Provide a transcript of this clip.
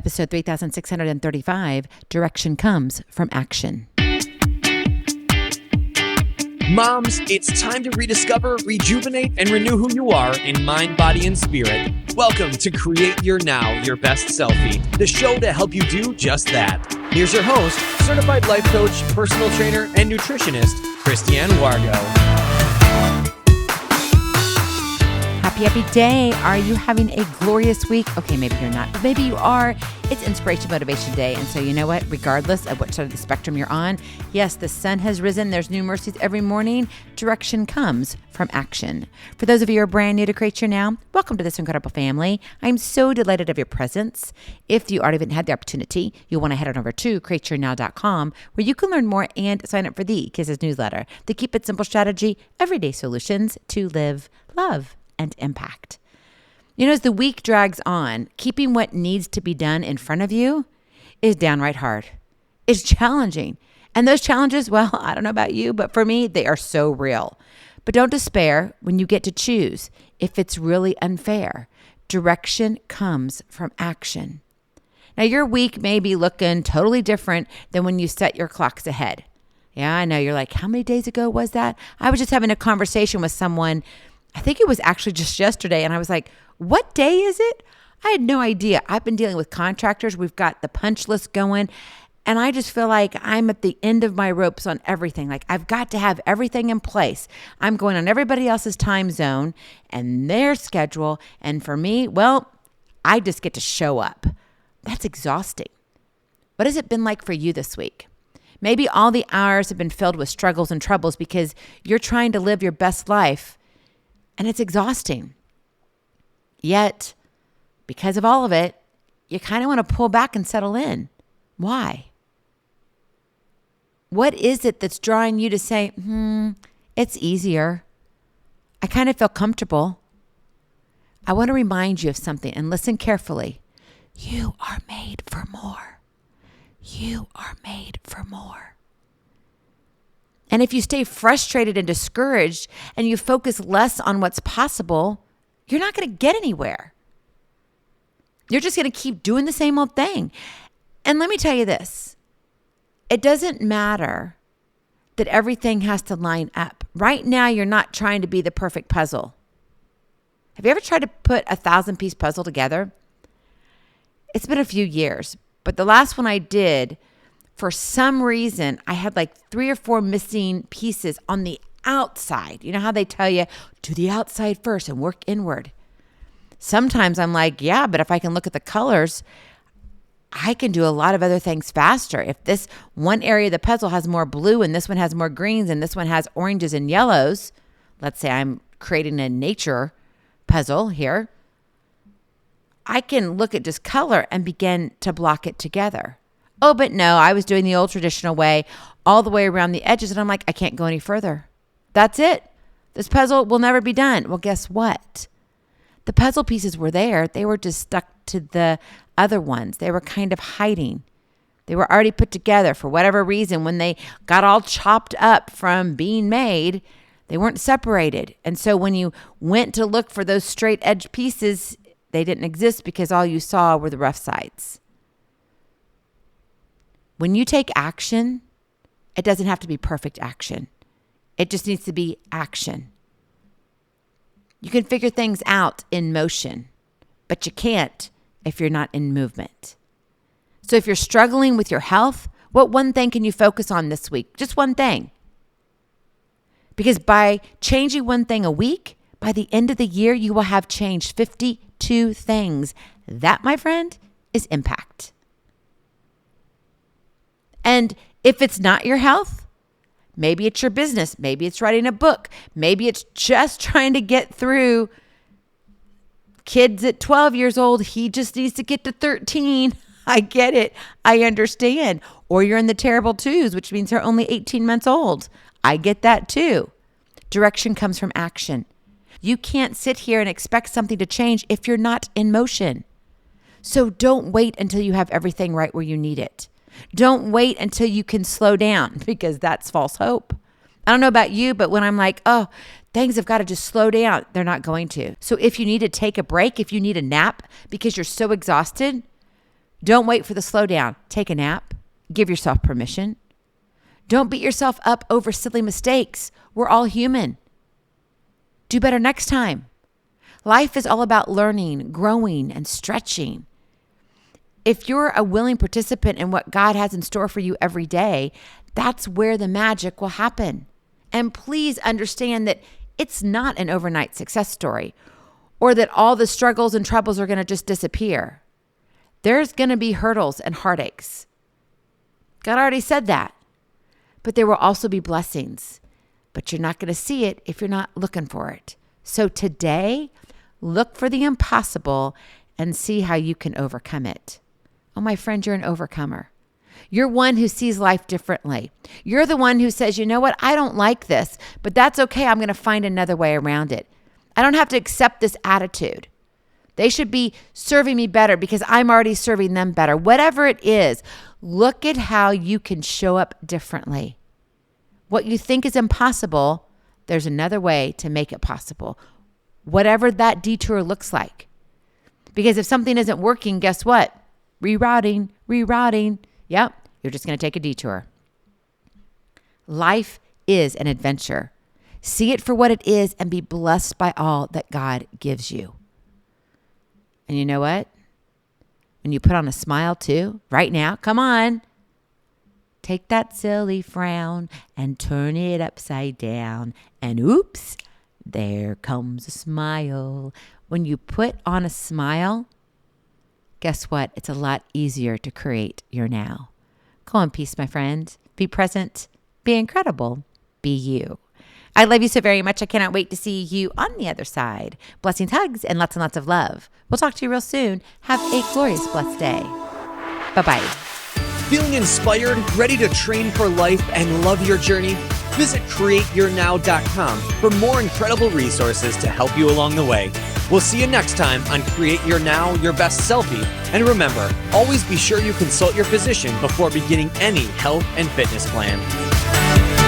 Episode 3635, Direction Comes from Action. Moms, it's time to rediscover, rejuvenate, and renew who you are in mind, body, and spirit. Welcome to Create Your Now, Your Best Selfie, the show to help you do just that. Here's your host, certified life coach, personal trainer, and nutritionist, Christiane Wargo. Happy day. Are you having a glorious week? Okay, maybe you're not, but maybe you are. It's Inspiration Motivation Day. And so you know what? Regardless of what side of the spectrum you're on, yes, the sun has risen. There's new mercies every morning. Direction comes from action. For those of you who are brand new to Create Your Now, welcome to this incredible family. I'm so delighted of your presence. If you already haven't had the opportunity, you'll want to head on over to createyournow.com where you can learn more and sign up for the K.I.S.S newsletter, the Keep It Simple strategy, everyday solutions to live, love, and impact. You know, as the week drags on, keeping what needs to be done in front of you is downright hard. It's challenging. And those challenges, well, I don't know about you, but for me, they are so real. But don't despair when you get to choose if it's really unfair. Direction comes from action. Now, your week may be looking totally different than when you set your clocks ahead. Yeah, I know. You're like, how many days ago was that? I was just having a conversation with someone. I think it was actually just yesterday. And I was like, what day is it? I had no idea. I've been dealing with contractors. We've got the punch list going. And I just feel like I'm at the end of my ropes on everything. Like I've got to have everything in place. I'm going on everybody else's time zone and their schedule. And for me, well, I just get to show up. That's exhausting. What has it been like for you this week? Maybe all the hours have been filled with struggles and troubles because you're trying to live your best life. And it's exhausting. Yet, because of all of it, you kind of want to pull back and settle in. Why? What is it that's drawing you to say, it's easier. I kind of feel comfortable. I want to remind you of something and listen carefully. You are made for more. You are made for more. And if you stay frustrated and discouraged and you focus less on what's possible, you're not going to get anywhere. You're just going to keep doing the same old thing. And let me tell you this. It doesn't matter that everything has to line up. Right now, you're not trying to be the perfect puzzle. Have you ever tried to put a 1,000-piece puzzle together? It's been a few years, but the last one I did, for some reason, I had like 3 or 4 missing pieces on the outside. You know how they tell you, do the outside first and work inward. Sometimes I'm like, yeah, but if I can look at the colors, I can do a lot of other things faster. If this one area of the puzzle has more blue and this one has more greens and this one has oranges and yellows, let's say I'm creating a nature puzzle here, I can look at just color and begin to block it together. Oh, but no, I was doing the old traditional way all the way around the edges. And I'm like, I can't go any further. That's it. This puzzle will never be done. Well, guess what? The puzzle pieces were there. They were just stuck to the other ones. They were kind of hiding. They were already put together for whatever reason. When they got all chopped up from being made, they weren't separated. And so when you went to look for those straight edge pieces, they didn't exist because all you saw were the rough sides. When you take action, it doesn't have to be perfect action. It just needs to be action. You can figure things out in motion, but you can't if you're not in movement. So if you're struggling with your health, what one thing can you focus on this week? Just one thing. Because by changing one thing a week, by the end of the year, you will have changed 52 things. That, my friend, is impact. And if it's not your health, maybe it's your business, maybe it's writing a book, maybe it's just trying to get through kids at 12 years old. He just needs to get to 13. I get it. I understand. Or you're in the terrible twos, which means they're only 18 months old. I get that too. Direction comes from action. You can't sit here and expect something to change if you're not in motion. So don't wait until you have everything right where you need it. Don't wait until you can slow down because that's false hope. I don't know about you, but when I'm like, oh, things have got to just slow down, they're not going to. So if you need to take a break, if you need a nap because you're so exhausted, Don't wait for the slowdown. Take a nap. Give yourself permission. Don't beat yourself up over silly mistakes. We're all human. Do better next time. Life is all about learning, growing, and stretching. If you're a willing participant in what God has in store for you every day, that's where the magic will happen. And please understand that it's not an overnight success story or that all the struggles and troubles are going to just disappear. There's going to be hurdles and heartaches. God already said that. But there will also be blessings. But you're not going to see it if you're not looking for it. So today, look for the impossible and see how you can overcome it. Oh, my friend, you're an overcomer. You're one who sees life differently. You're the one who says, you know what? I don't like this, but that's okay. I'm going to find another way around it. I don't have to accept this attitude. They should be serving me better because I'm already serving them better. Whatever it is, look at how you can show up differently. What you think is impossible, there's another way to make it possible. Whatever that detour looks like. Because if something isn't working, guess what? Rerouting. Yep, you're just going to take a detour. Life is an adventure. See it for what it is and be blessed by all that God gives you. And you know what? When you put on a smile too, right now, come on. Take that silly frown and turn it upside down. And oops, there comes a smile. When you put on a smile, guess what? It's a lot easier to create your now. Go in peace, my friend. Be present. Be incredible. Be you. I love you so very much. I cannot wait to see you on the other side. Blessings, hugs, and lots of love. We'll talk to you real soon. Have a glorious, blessed day. Bye-bye. Feeling inspired, ready to train for life and love your journey? Visit createyournow.com for more incredible resources to help you along the way. We'll see you next time on Create Your Now, Your Best Selfie. And remember, always be sure you consult your physician before beginning any health and fitness plan.